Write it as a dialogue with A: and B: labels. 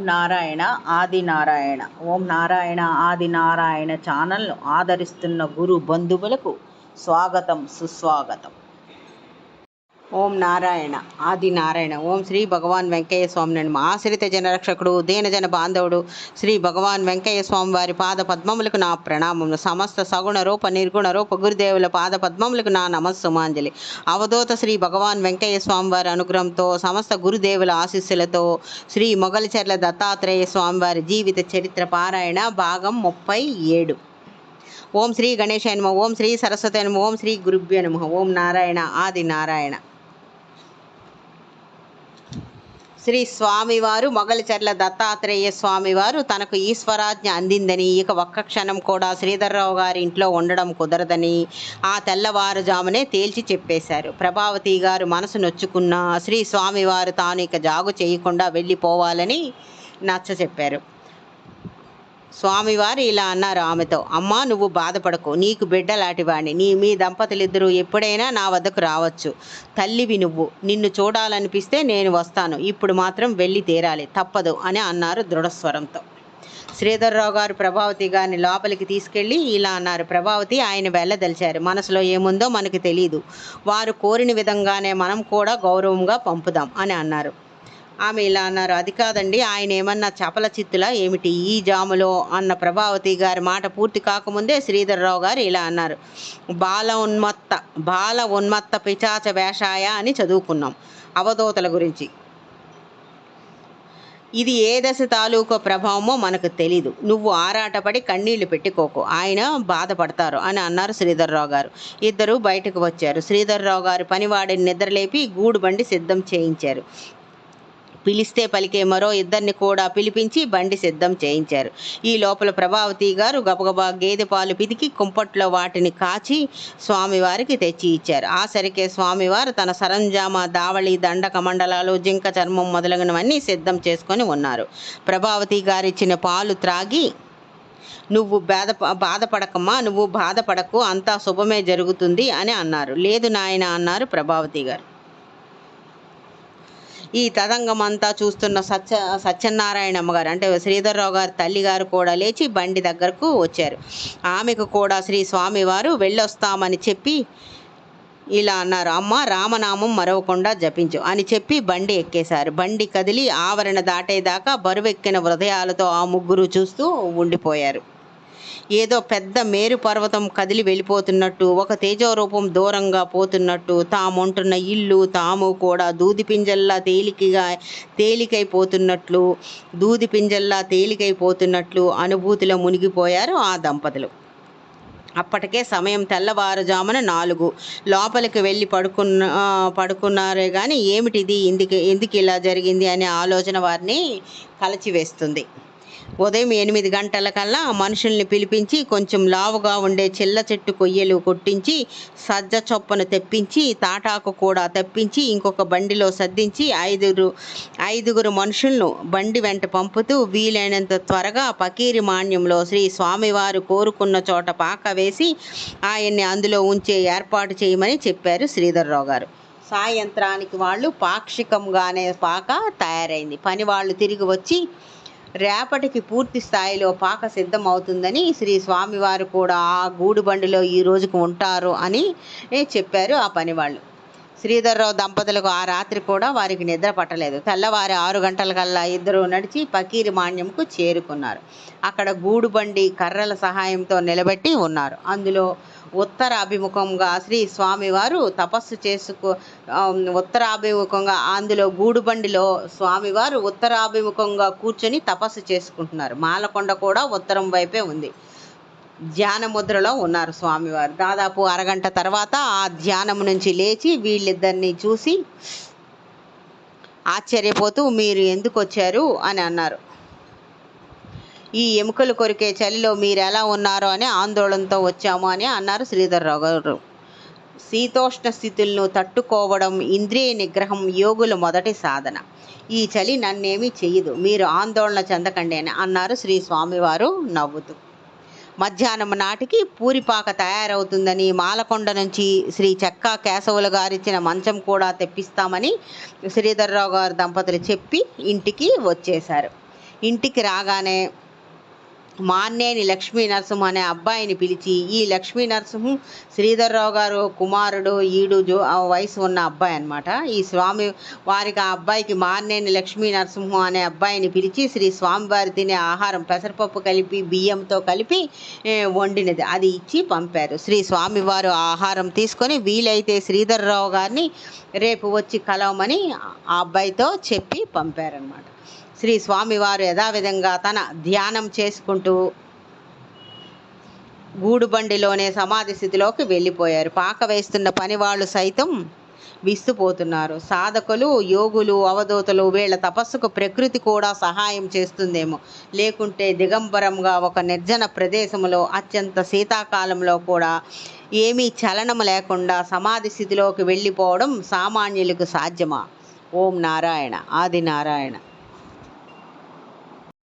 A: నారాయణ ఆది నారాయణ. ఓం నారాయణ ఆది నారాయణ ఛానల్ను ఆదరిస్తున్న గురు బంధువులకు స్వాగతం, సుస్వాగతం. ఓం నారాయణ ఆది నారాయణ. ఓం శ్రీ భగవాన్ వెంకయ్య స్వామి నమ. ఆశ్రిత జనరక్షకుడు, దీనజన బాంధవుడు శ్రీ భగవాన్ వెంకయ్య స్వామి వారి పాద పద్మములకు నా ప్రణామములు. సమస్త సగుణ రూప నిర్గుణ రూప గురుదేవుల పాద పద్మములకు నా నమస్సుమాంజలి. అవధూత శ్రీ భగవాన్ వెంకయ్య స్వామి వారి అనుగ్రహంతో, సమస్త గురుదేవుల ఆశీస్సులతో శ్రీ మొగలిచెర్ల దత్తాత్రేయ స్వామి వారి జీవిత చరిత్ర పారాయణ భాగం 37. ఓం శ్రీ గణేశాయ నమః. ఓం శ్రీ సరస్వతి నమః. ఓం శ్రీ గురుభ్యో నమః. ఓం నారాయణ ఆది నారాయణ. శ్రీ స్వామివారు మొగలిచెర్ల దత్తాత్రేయ స్వామివారు తనకు ఈశ్వరాజ్ఞ అందిందని, ఇక ఒక్క క్షణం కూడా శ్రీధర్రావు గారి ఇంట్లో ఉండడం కుదరదని ఆ తెల్లవారుజామునే తేల్చి చెప్పేశారు. ప్రభావతి గారు మనసు నొచ్చుకున్న శ్రీ స్వామివారు తాను ఇక జాగు చేయకుండా వెళ్ళిపోవాలని నచ్చ చెప్పారు. స్వామివారు ఇలా అన్నారు ఆమెతో, అమ్మా నువ్వు బాధపడకు, నీకు బిడ్డలాంటివాణ్ణి, మీ దంపతులిద్దరూ ఎప్పుడైనా నా వద్దకు రావచ్చు. తల్లివి నువ్వు, నిన్ను చూడాలనిపిస్తే నేను వస్తాను, ఇప్పుడు మాత్రం వెళ్ళి తీరాలి, తప్పదు అని అన్నారు దృఢస్వరంతో. శ్రీధర్రావు గారు ప్రభావతి గారిని లోపలికి తీసుకెళ్ళి ఇలా అన్నారు, ప్రభావతి ఆయన వెళ్ళదలిచారు, మనసులో ఏముందో మనకు తెలియదు, వారు కోరిన విధంగానే మనం కూడా గౌరవంగా పంపుదాం అని అన్నారు. ఆమె ఇలా అన్నారు, అది కాదండి, ఆయన ఏమన్నా చపల చిత్తులా ఏమిటి ఈ జాములో అన్న ప్రభావతి గారి మాట పూర్తి కాకముందే శ్రీధర్రావు గారు ఇలా అన్నారు, బాల ఉన్మత్త పిచాచ వేషాయ అని చదువుకున్నాం అవధూతల గురించి. ఇది ఏ దశ తాలూకు ప్రభావమో మనకు తెలీదు, నువ్వు ఆరాటపడి కన్నీళ్లు పెట్టుకోకు, ఆయన బాధపడతారు అని అన్నారు శ్రీధర్రావు గారు. ఇద్దరు బయటకు వచ్చారు. శ్రీధర్రావు గారు పనివాడిని నిద్రలేపి గూడు బండి సిద్ధం చేయించారు. పిలిస్తే పలికే మరో ఇద్దరిని కూడా పిలిపించి బండి సిద్ధం చేయించారు. ఈ లోపల ప్రభావతి గారు గబగబా గేదె పాలు పితికి కుంపట్లో వాటిని కాచి స్వామివారికి తెచ్చి ఇచ్చారు. ఆ సరికే స్వామివారు తన సరంజామా, దావళి, దండ, కమండలాలు, జింక చర్మం మొదలగునవన్నీ సిద్ధం చేసుకొని ఉన్నారు. ప్రభావతి గారు ఇచ్చిన పాలు త్రాగి, నువ్వు బాధపడకమ్మా, నువ్వు బాధపడకు, అంతా శుభమే జరుగుతుంది అని అన్నారు. లేదు నాయన అన్నారు ప్రభావతి గారు. ఈ తదంగం అంతా చూస్తున్న సత్యనారాయణమ్మ గారు అంటే శ్రీధర్రావు గారు తల్లి గారు కూడా లేచి బండి దగ్గరకు వచ్చారు. ఆమెకు కూడా శ్రీ స్వామివారు వెళ్ళొస్తామని చెప్పి ఇలా అన్నారు, అమ్మ రామనామం మరవకుండా జపించు అని చెప్పి బండి ఎక్కేశారు. బండి కదిలి ఆవరణ దాటేదాకా బరువెక్కిన హృదయాలతో ఆ ముగ్గురు చూస్తూ ఉండిపోయారు. ఏదో పెద్ద మేరు పర్వతం కదిలి వెళ్ళిపోతున్నట్టు, ఒక తేజోరూపం దూరంగా పోతున్నట్టు, తాముంటున్న ఇల్లు తాము కూడా దూదిపింజల్లా తేలికైపోతున్నట్లు అనుభూతిలో మునిగిపోయారు ఆ దంపతులు. అప్పటికే సమయం తెల్లవారుజామున 4. లోపలికి వెళ్ళి పడుకున్నారే కానీ ఏమిటిది, ఎందుకు ఇలా జరిగింది అనే ఆలోచన వారిని కలచివేస్తుంది. ఉదయం 8 గంటలకల్లా మనుషుల్ని పిలిపించి కొంచెం లావుగా ఉండే చిల్ల చెట్టు కొయ్యలు కొట్టించి, సజ్జ చొప్పను తెప్పించి, తాటాకు కూడా తెప్పించి, ఇంకొక బండిలో సర్దించి 5 మనుషులను బండి వెంట పంపుతూ వీలైనంత త్వరగా పకీరి మాన్యంలో శ్రీ స్వామివారు కోరుకున్న చోట పాక వేసి ఆయన్ని అందులో ఉంచే ఏర్పాటు చేయమని చెప్పారు శ్రీధర్రావు గారు. సాయంత్రానికి వాళ్ళు పాక్షికంగానే పాక తయారైంది. పని వాళ్ళు తిరిగి వచ్చి రేపటికి పూర్తి స్థాయిలో పాక సిద్ధం అవుతుందని, శ్రీ స్వామివారు కూడా ఆ గూడు బండిలో ఈ రోజుకు ఉంటారు అని చెప్పారు ఆ పనివాళ్ళు. శ్రీధర్రావు దంపతులకు ఆ రాత్రి కూడా వారికి నిద్ర పట్టలేదు. తెల్లవారి 6 గంటలకల్లా ఇద్దరు నడిచి పకీరి మాన్యంకు చేరుకున్నారు. అక్కడ గూడు బండి కర్రల సహాయంతో నిలబెట్టి ఉన్నారు. అందులో ఉత్తరాభిముఖంగా శ్రీ స్వామివారు అందులో గూడుబండిలో స్వామివారు ఉత్తరాభిముఖంగా కూర్చొని తపస్సు చేసుకుంటున్నారు. మాలకొండ కూడా ఉత్తరం వైపే ఉంది. ధ్యాన ముద్రలో ఉన్నారు స్వామివారు. దాదాపు అరగంట తర్వాత ఆ ధ్యానం నుంచి లేచి వీళ్ళిద్దరిని చూసి ఆశ్చర్యపోతూ, మీరు ఎందుకు వచ్చారు అని అన్నారు. ఈ ఎముకలు కొరికే చలిలో మీరు ఎలా ఉన్నారో అని ఆందోళనతో వచ్చాము అని అన్నారు శ్రీధర్రావు గారు. శీతోష్ణ స్థితులను తట్టుకోవడం ఇంద్రియ నిగ్రహం యోగుల మొదటి సాధన. ఈ చలి నన్నేమీ చెయ్యదు, మీరు ఆందోళన చెందకండి అని అన్నారు శ్రీ స్వామివారు నవ్వుతూ. మధ్యాహ్నం నాటికి పూరిపాక తయారవుతుందని, మాలకొండ నుంచి శ్రీ చెక్కా కేశవులు గారిచ్చిన మంచం కూడా తెప్పిస్తామని శ్రీధర్రావు గారు దంపతులు చెప్పి ఇంటికి వచ్చేశారు. ఇంటికి రాగానే మార్నేని లక్ష్మీ నరసింహ అనే అబ్బాయిని పిలిచి, ఈ లక్ష్మీ నరసింహం శ్రీధర్రావు గారు కుమారుడు, ఆ వయసు ఉన్న అబ్బాయి అనమాట. ఈ స్వామి వారికి ఆ అబ్బాయికి మార్నేని లక్ష్మీ నరసింహం అనే అబ్బాయిని పిలిచి శ్రీ స్వామివారి తినే ఆహారం పెసరపప్పు కలిపి బియ్యంతో కలిపి వండినది అది ఇచ్చి పంపారు. శ్రీ స్వామివారు ఆహారం తీసుకొని వీలైతే శ్రీధర్రావు గారిని రేపు వచ్చి కలవమని ఆ అబ్బాయితో చెప్పి పంపారనమాట. శ్రీ స్వామివారు యథావిధంగా తన ధ్యానం చేసుకుంటూ గూడుబండిలోనే సమాధి స్థితిలోకి వెళ్ళిపోయారు. పాక వేస్తున్న పనివాళ్ళు సైతం విస్తుపోతున్నారు. సాధకులు, యోగులు, అవధూతలు వీళ్ళ తపస్సుకు ప్రకృతి కూడా సహాయం చేస్తుందేమో. లేకుంటే దిగంబరంగా ఒక నిర్జన ప్రదేశంలో అత్యంత శీతాకాలంలో కూడా ఏమీ చలనం లేకుండా సమాధి స్థితిలోకి వెళ్ళిపోవడం సామాన్యులకు సాధ్యమా? ఓం నారాయణ. ఆది నారాయణ.